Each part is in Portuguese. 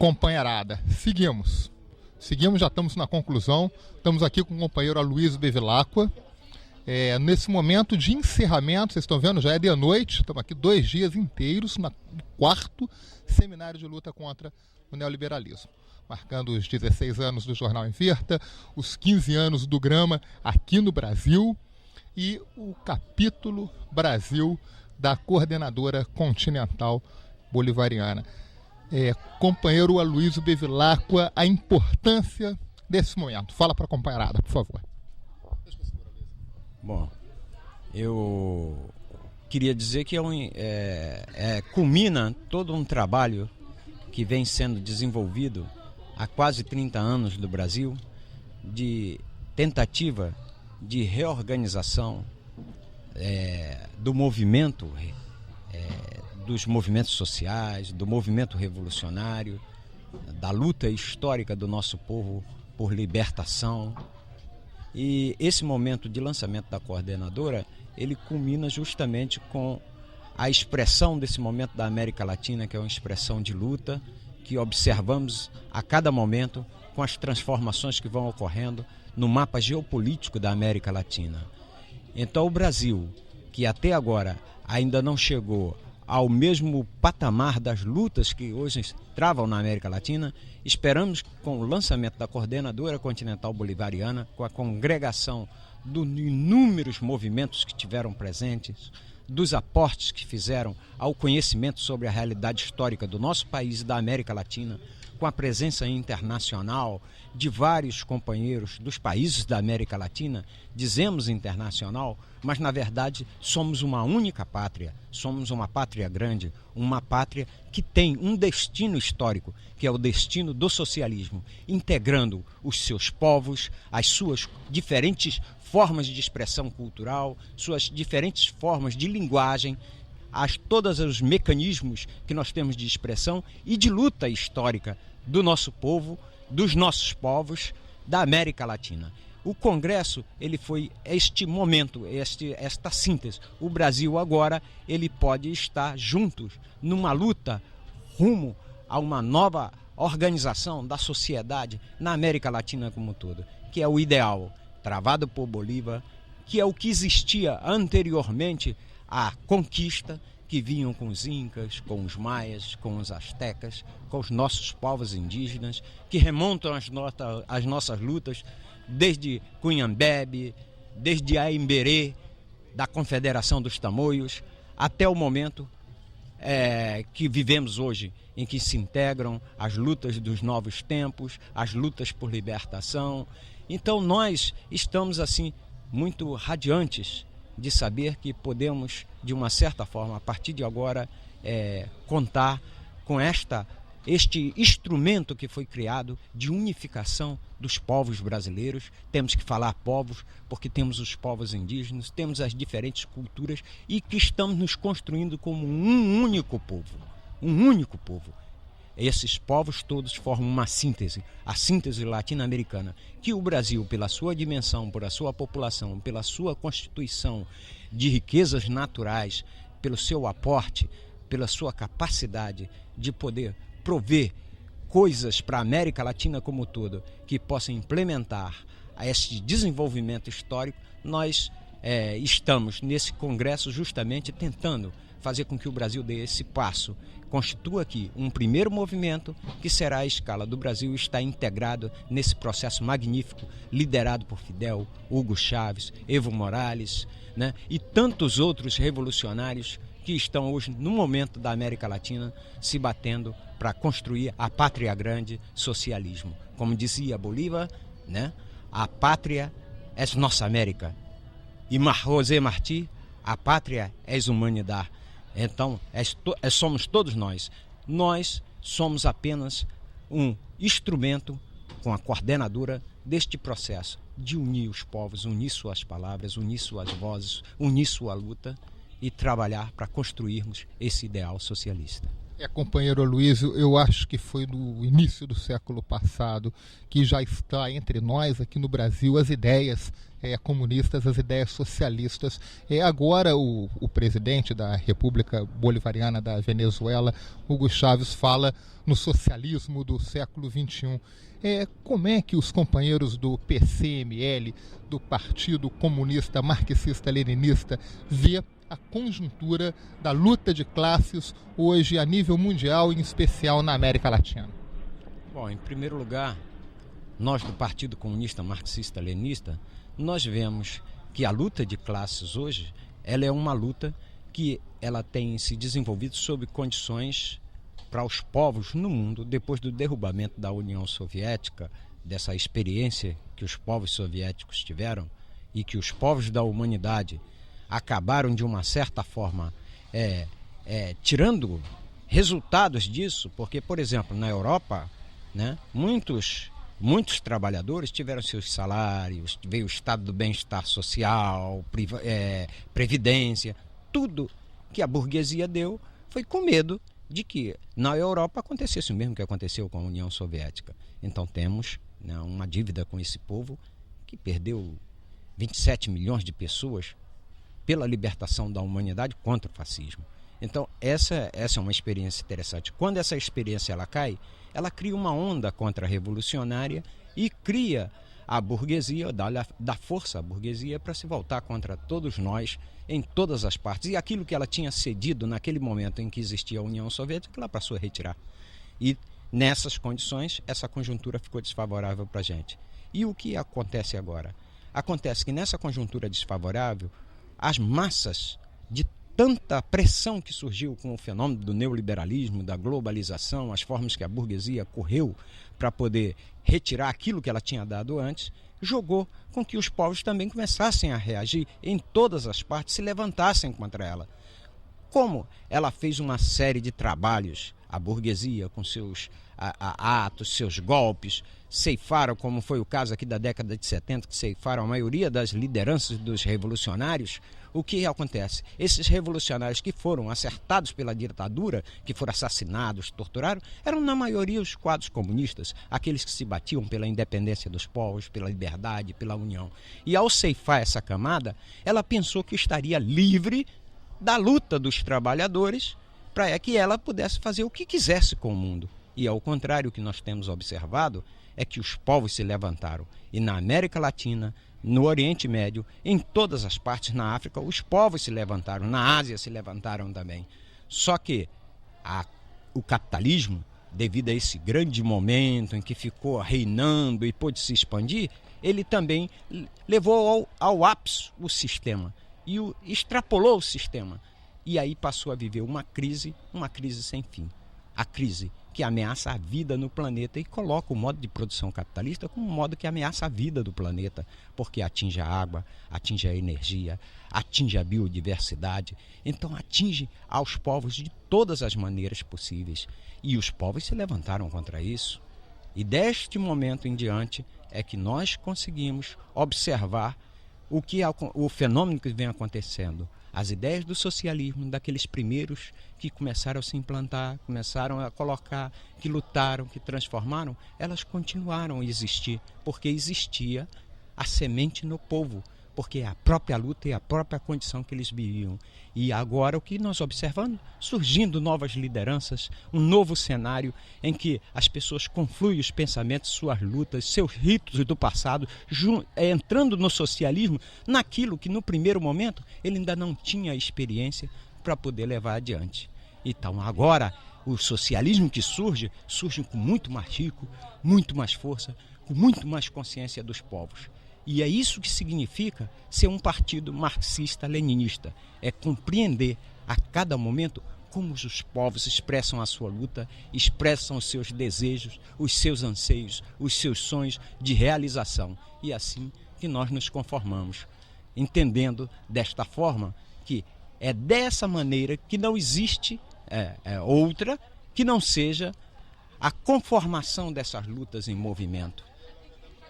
Companheirada, seguimos, já estamos na conclusão, estamos aqui com o companheiro Aloysio Bevilacqua. Nesse momento de encerramento, vocês estão vendo, já é de noite, estamos aqui 2 dias inteiros no 4º Seminário de Luta contra o Neoliberalismo, marcando os 16 anos do Jornal Inverta, os 15 anos do Grama aqui no Brasil e o capítulo Brasil da Coordenadora Continental Bolivariana. Companheiro Aloysio Bevilacqua, a importância desse momento. Fala para a companheirada, por favor. Bom, eu queria dizer que culmina todo um trabalho que vem sendo desenvolvido há quase 30 anos do Brasil, de tentativa de reorganização do movimento, dos movimentos sociais, do movimento revolucionário, da luta histórica do nosso povo por libertação. E esse momento de lançamento da coordenadora, ele culmina justamente com a expressão desse momento da América Latina, que é uma expressão de luta, que observamos a cada momento com as transformações que vão ocorrendo no mapa geopolítico da América Latina. Então o Brasil, que até agora ainda não chegou ao mesmo patamar das lutas que hoje travam na América Latina, esperamos que com o lançamento da Coordenadora Continental Bolivariana, com a congregação dos inúmeros movimentos que tiveram presentes, dos aportes que fizeram ao conhecimento sobre a realidade histórica do nosso país e da América Latina, com a presença internacional de vários companheiros dos países da América Latina, dizemos internacional, mas na verdade somos uma única pátria, somos uma pátria grande, uma pátria que tem um destino histórico, que é o destino do socialismo, integrando os seus povos, as suas diferentes formas de expressão cultural, suas diferentes formas de linguagem, todos os mecanismos que nós temos de expressão e de luta histórica do nosso povo, dos nossos povos, da América Latina. O Congresso, ele foi este momento, esta síntese. O Brasil agora, ele pode estar juntos numa luta rumo a uma nova organização da sociedade na América Latina como um todo, que é o ideal, travado por Bolívar, que é o que existia anteriormente à conquista, que vinham com os incas, com os maias, com os astecas, com os nossos povos indígenas, que remontam as nossas lutas desde Cunhambebe, desde Aimberê, da Confederação dos Tamoios, até o momento que vivemos hoje, em que se integram as lutas dos novos tempos, as lutas por libertação. Então nós estamos assim muito radiantes de saber que podemos, de uma certa forma, a partir de agora, contar com este instrumento que foi criado de unificação dos povos brasileiros. Temos que falar povos, porque temos os povos indígenas, temos as diferentes culturas e que estamos nos construindo como um único povo, um único povo. Esses povos todos formam uma síntese, a síntese latino-americana, que o Brasil, pela sua dimensão, por a sua população, pela sua constituição de riquezas naturais, pelo seu aporte, pela sua capacidade de poder prover coisas para a América Latina como um todo, que possam implementar este desenvolvimento histórico, nós estamos nesse congresso justamente tentando fazer com que o Brasil dê esse passo, constitua aqui um primeiro movimento que será a escala do Brasil, está integrado nesse processo magnífico, liderado por Fidel, Hugo Chávez, Evo Morales, né, e tantos outros revolucionários que estão hoje no momento da América Latina se batendo para construir a pátria grande, socialismo. Como dizia Bolívar, né, a pátria é nossa América. E José Martí, a pátria é humanidade. Então, somos todos nós. Nós somos apenas um instrumento com a coordenadora deste processo de unir os povos, unir suas palavras, unir suas vozes, unir sua luta e trabalhar para construirmos esse ideal socialista. Companheiro Aloysio, eu acho que foi no início do século passado que já está entre nós aqui no Brasil as ideias comunistas, as ideias socialistas. Agora o presidente da República Bolivariana da Venezuela, Hugo Chávez, fala no socialismo do século XXI. Como é que os companheiros do PCML, do Partido Comunista Marxista-Leninista, vê a conjuntura da luta de classes hoje a nível mundial, em especial na América Latina? Bom, em primeiro lugar, nós do Partido Comunista Marxista-Leninista, nós vemos que a luta de classes hoje, ela é uma luta que ela tem se desenvolvido sob condições para os povos no mundo, depois do derrubamento da União Soviética, dessa experiência que os povos soviéticos tiveram e que os povos da humanidade acabaram de uma certa forma tirando resultados disso, porque, por exemplo, na Europa, né, muitos trabalhadores tiveram seus salários, veio o estado do bem-estar social, previdência, tudo que a burguesia deu foi com medo de que na Europa acontecesse o mesmo que aconteceu com a União Soviética. Então temos, né, uma dívida com esse povo que perdeu 27 milhões de pessoas pela libertação da humanidade contra o fascismo. Então essa é uma experiência interessante. Quando essa experiência ela cai, ela cria uma onda contra-revolucionária e cria a burguesia, dá força à burguesia para se voltar contra todos nós em todas as partes. E aquilo que ela tinha cedido naquele momento em que existia a União Soviética, ela passou a retirar. E nessas condições, essa conjuntura ficou desfavorável para a gente. E o que acontece agora? Acontece que nessa conjuntura desfavorável, as massas de tanta pressão que surgiu com o fenômeno do neoliberalismo, da globalização, as formas que a burguesia correu para poder retirar aquilo que ela tinha dado antes, jogou com que os povos também começassem a reagir em todas as partes, se levantassem contra ela. Como ela fez uma série de trabalhos, a burguesia com seus atos, seus golpes, ceifaram, como foi o caso aqui da década de 70, que ceifaram a maioria das lideranças dos revolucionários. O que acontece? Esses revolucionários que foram acertados pela ditadura, que foram assassinados, torturaram, eram na maioria os quadros comunistas, aqueles que se batiam pela independência dos povos, pela liberdade, pela união. E ao ceifar essa camada, ela pensou que estaria livre da luta dos trabalhadores para que ela pudesse fazer o que quisesse com o mundo. E ao contrário, o que nós temos observado é que os povos se levantaram. E na América Latina, no Oriente Médio, em todas as partes, na África, os povos se levantaram, na Ásia se levantaram também. Só que o capitalismo, devido a esse grande momento em que ficou reinando e pôde se expandir, ele também levou ao ápice o sistema e extrapolou o sistema. E aí passou a viver uma crise sem fim. A crise que ameaça a vida no planeta e coloca o modo de produção capitalista como um modo que ameaça a vida do planeta, porque atinge a água, atinge a energia, atinge a biodiversidade, então atinge aos povos de todas as maneiras possíveis. E os povos se levantaram contra isso. E deste momento em diante é que nós conseguimos observar o fenômeno que vem acontecendo. As ideias do socialismo, daqueles primeiros que começaram a se implantar, começaram a colocar, que lutaram, que transformaram, elas continuaram a existir, porque existia a semente no povo, porque é a própria luta e a própria condição que eles viviam. E agora o que nós observamos? Surgindo novas lideranças, um novo cenário em que as pessoas confluem os pensamentos, suas lutas, seus ritos do passado, entrando no socialismo, naquilo que no primeiro momento ele ainda não tinha experiência para poder levar adiante. Então agora o socialismo que surge com muito mais rico, muito mais força, com muito mais consciência dos povos. E é isso que significa ser um partido marxista-leninista. É compreender a cada momento como os povos expressam a sua luta, expressam os seus desejos, os seus anseios, os seus sonhos de realização. E é assim que nós nos conformamos, entendendo desta forma que é dessa maneira que não existe outra que não seja a conformação dessas lutas em movimento.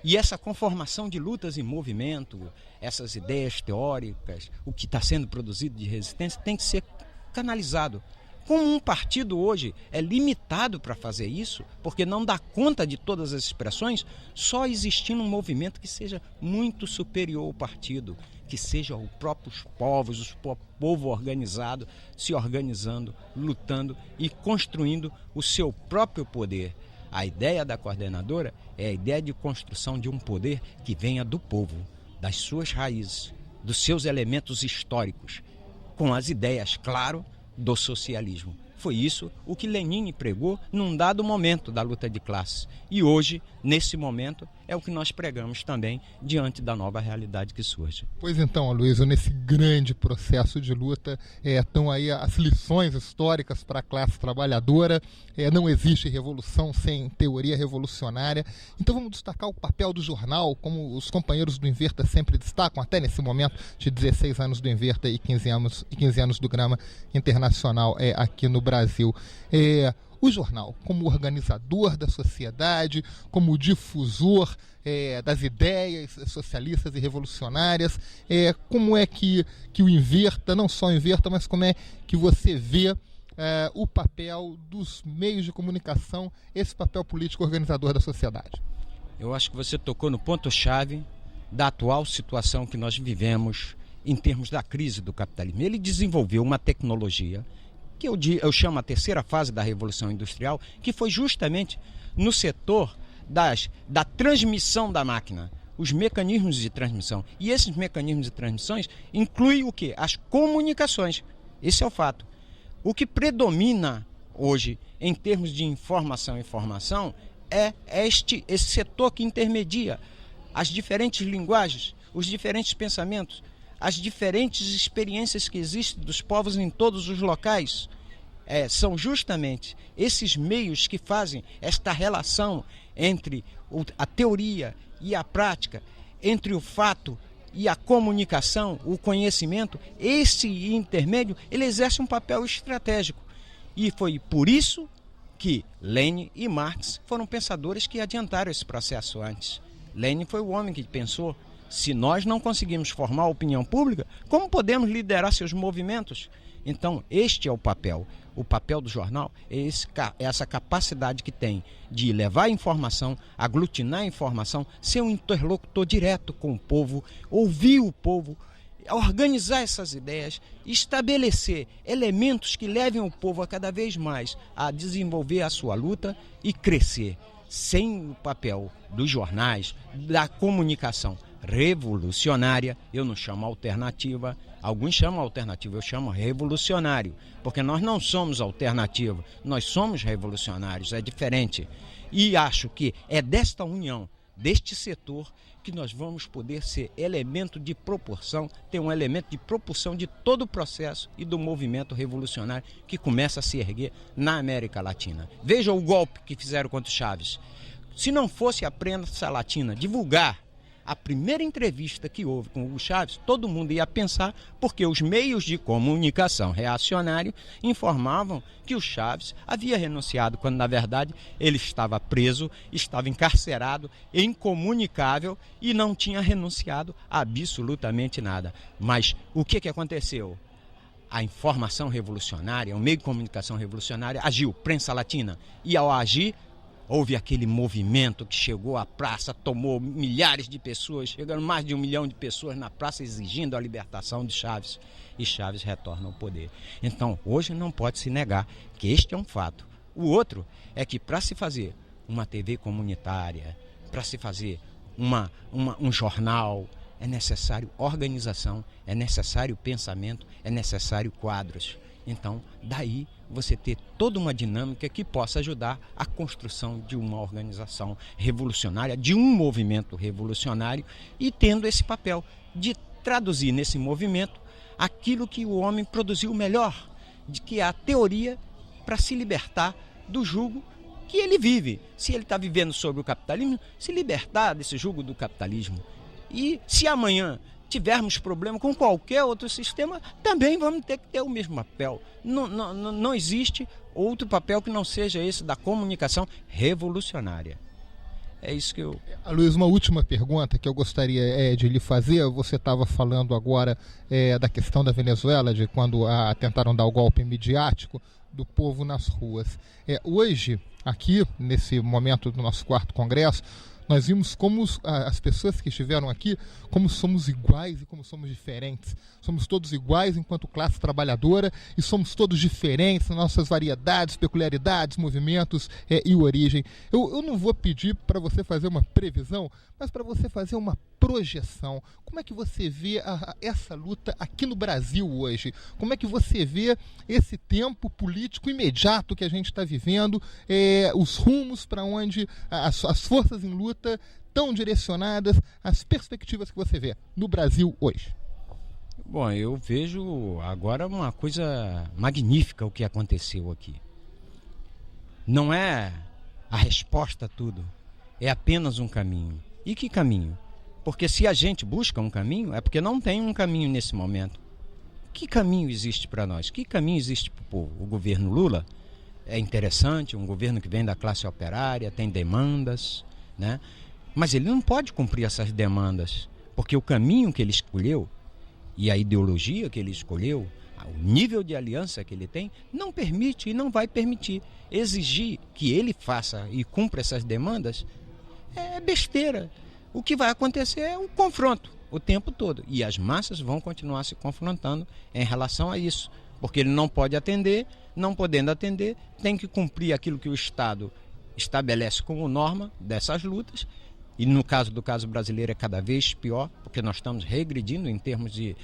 E essa conformação de lutas em movimento, essas ideias teóricas, o que está sendo produzido de resistência, tem que ser canalizado Como um partido hoje é limitado para fazer isso, porque não dá conta de todas as expressões, só existindo um movimento que seja muito superior ao partido, que seja os próprios povos, o povo organizado, se organizando, lutando e construindo o seu próprio poder. A ideia da coordenadora é a ideia de construção de um poder que venha do povo, das suas raízes, dos seus elementos históricos, com as ideias, claro, do socialismo. Foi isso o que Lenin pregou num dado momento da luta de classes. E hoje, nesse momento, é o que nós pregamos também diante da nova realidade que surge. Pois então, Aloysio, nesse grande processo de luta, estão aí as lições históricas para a classe trabalhadora. Não existe revolução sem teoria revolucionária. Então vamos destacar o papel do jornal, como os companheiros do Inverta sempre destacam, até nesse momento de 16 anos do Inverta e 15 anos do Grama Internacional aqui no Brasil. O jornal, como organizador da sociedade, como difusor das ideias socialistas e revolucionárias, como é que o Inverta, não só o Inverta, mas como é que você vê o papel dos meios de comunicação, esse papel político organizador da sociedade? Eu acho que você tocou no ponto-chave da atual situação que nós vivemos em termos da crise do capitalismo. Ele desenvolveu uma tecnologia que eu chamo a terceira fase da Revolução Industrial, que foi justamente no setor da transmissão da máquina, os mecanismos de transmissão. E esses mecanismos de transmissões incluem o quê? As comunicações. Esse é o fato. O que predomina hoje em termos de informação e formação é esse setor que intermedia as diferentes linguagens, os diferentes pensamentos, as diferentes experiências que existem dos povos em todos os locais. São justamente esses meios que fazem esta relação entre a teoria e a prática, entre o fato e a comunicação, o conhecimento. Esse intermédio, ele exerce um papel estratégico. E foi por isso que Lenin e Marx foram pensadores que adiantaram esse processo antes. Lenin foi o homem que pensou: se nós não conseguimos formar a opinião pública, como podemos liderar seus movimentos? Então, este é o papel. O papel do jornal é essa capacidade que tem de levar a informação, aglutinar a informação, ser um interlocutor direto com o povo, ouvir o povo, organizar essas ideias, estabelecer elementos que levem o povo a cada vez mais a desenvolver a sua luta e crescer. Sem o papel dos jornais, da comunicação revolucionária, eu não chamo alternativa, alguns chamam alternativa, eu chamo revolucionário, porque nós não somos alternativa, nós somos revolucionários, é diferente. E acho que é desta união, deste setor, que nós vamos poder ser elemento de proporção, ter um elemento de propulsão de todo o processo e do movimento revolucionário que começa a se erguer na América Latina. Veja o golpe que fizeram contra o Chaves. Se não fosse a prensa latina divulgar a primeira entrevista que houve com o Hugo Chávez, todo mundo ia pensar, porque os meios de comunicação reacionário informavam que o Chávez havia renunciado, quando na verdade ele estava preso, estava encarcerado, incomunicável e não tinha renunciado a absolutamente nada. Mas o que aconteceu? A informação revolucionária, o meio de comunicação revolucionária agiu, prensa latina, e ao agir, houve aquele movimento que chegou à praça, tomou milhares de pessoas, chegando mais de 1 milhão de pessoas na praça exigindo a libertação de Chávez. E Chávez retorna ao poder. Então, hoje não pode se negar que este é um fato. O outro é que para se fazer uma TV comunitária, para se fazer um jornal, é necessário organização, é necessário pensamento, é necessário quadros. Então, daí você ter toda uma dinâmica que possa ajudar a construção de uma organização revolucionária, de um movimento revolucionário, e tendo esse papel de traduzir nesse movimento aquilo que o homem produziu melhor, de que é a teoria para se libertar do jugo que ele vive. Se ele está vivendo sobre o capitalismo, se libertar desse jugo do capitalismo. E se amanhã tivermos problema com qualquer outro sistema, também vamos ter que ter o mesmo papel. Não existe outro papel que não seja esse da comunicação revolucionária. É isso que eu... Luiz, uma última pergunta que eu gostaria de lhe fazer. Você estava falando agora da questão da Venezuela, de quando tentaram dar o golpe midiático do povo nas ruas. Hoje, aqui, nesse momento do nosso 4º Congresso, nós vimos como as pessoas que estiveram aqui, como somos iguais e como somos diferentes. Somos todos iguais enquanto classe trabalhadora e somos todos diferentes nas nossas variedades, peculiaridades, movimentos e origem. Eu não vou pedir para você fazer uma previsão, mas para você fazer uma projeção. Como é que você vê essa luta aqui no Brasil hoje? Como é que você vê esse tempo político imediato que a gente está vivendo, os rumos para onde as forças em luta tão direcionadas, as perspectivas que você vê no Brasil hoje? Bom, eu vejo agora uma coisa magnífica o que aconteceu aqui. Não é a resposta a tudo, é apenas um caminho. E que caminho? Porque se a gente busca um caminho, é porque não tem um caminho nesse momento. Que caminho existe para nós? Que caminho existe para o povo? O governo Lula é interessante, um governo que vem da classe operária, tem demandas, né? Mas ele não pode cumprir essas demandas, porque o caminho que ele escolheu e a ideologia que ele escolheu, o nível de aliança que ele tem, não permite e não vai permitir. Exigir que ele faça e cumpra essas demandas é besteira. O que vai acontecer é um confronto o tempo todo. E as massas vão continuar se confrontando em relação a isso. Porque ele não pode atender, não podendo atender, tem que cumprir aquilo que o Estado estabelece como norma dessas lutas. E no caso do caso brasileiro é cada vez pior, porque nós estamos regredindo em termos de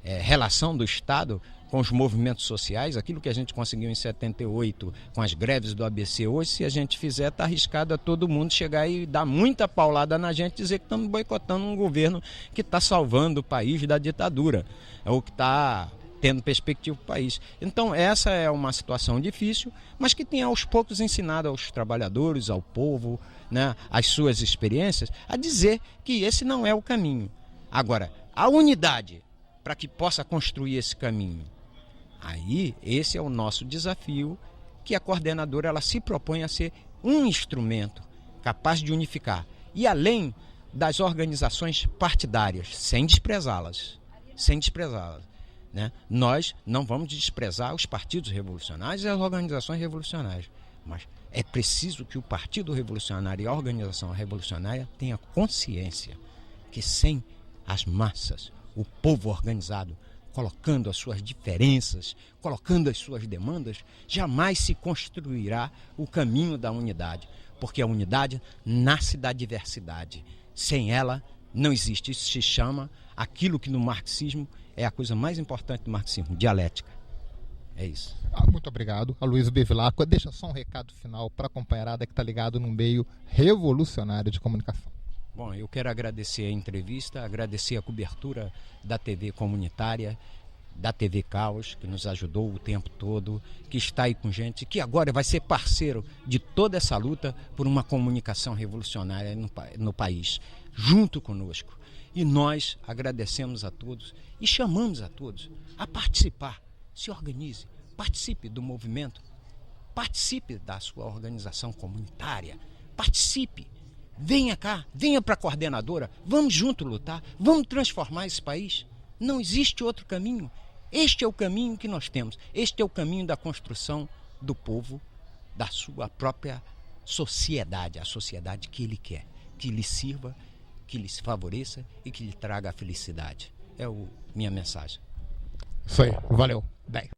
relação do Estado com os movimentos sociais. Aquilo que a gente conseguiu em 78 com as greves do ABC, hoje, se a gente fizer, está arriscado a todo mundo chegar e dar muita paulada na gente, dizer que estamos boicotando um governo que está salvando o país da ditadura, ou que está tendo perspectiva para o país. Então essa é uma situação difícil, mas que tem aos poucos ensinado aos trabalhadores, ao povo, né, as suas experiências, a dizer que esse não é o caminho. Agora, a unidade para que possa construir esse caminho, aí esse é o nosso desafio, que a coordenadora ela se propõe a ser um instrumento capaz de unificar, e além das organizações partidárias, sem desprezá-las, né? Nós não vamos desprezar os partidos revolucionários e as organizações revolucionárias, mas é preciso que o Partido Revolucionário e a organização revolucionária tenha consciência que sem as massas, o povo organizado, colocando as suas diferenças, colocando as suas demandas, jamais se construirá o caminho da unidade, porque a unidade nasce da diversidade. Sem ela não existe. Isso se chama aquilo que no marxismo é a coisa mais importante do marxismo, dialética. É isso. Muito obrigado. Aloysio Bevilacqua, deixa só um recado final para a companheirada que está ligado no meio revolucionário de comunicação. Bom, eu quero agradecer a entrevista, agradecer a cobertura da TV comunitária, da TV Caos, que nos ajudou o tempo todo, que está aí com gente, que agora vai ser parceiro de toda essa luta por uma comunicação revolucionária no país, junto conosco. E nós agradecemos a todos e chamamos a todos a participar. Se organize, participe do movimento, participe da sua organização comunitária, participe, venha cá, venha para a coordenadora, vamos junto lutar, vamos transformar esse país. Não existe outro caminho. Este é o caminho que nós temos, este é o caminho da construção do povo, da sua própria sociedade, a sociedade que ele quer, que lhe sirva, que lhe favoreça e que lhe traga a felicidade. É minha mensagem. Isso aí, valeu. 10.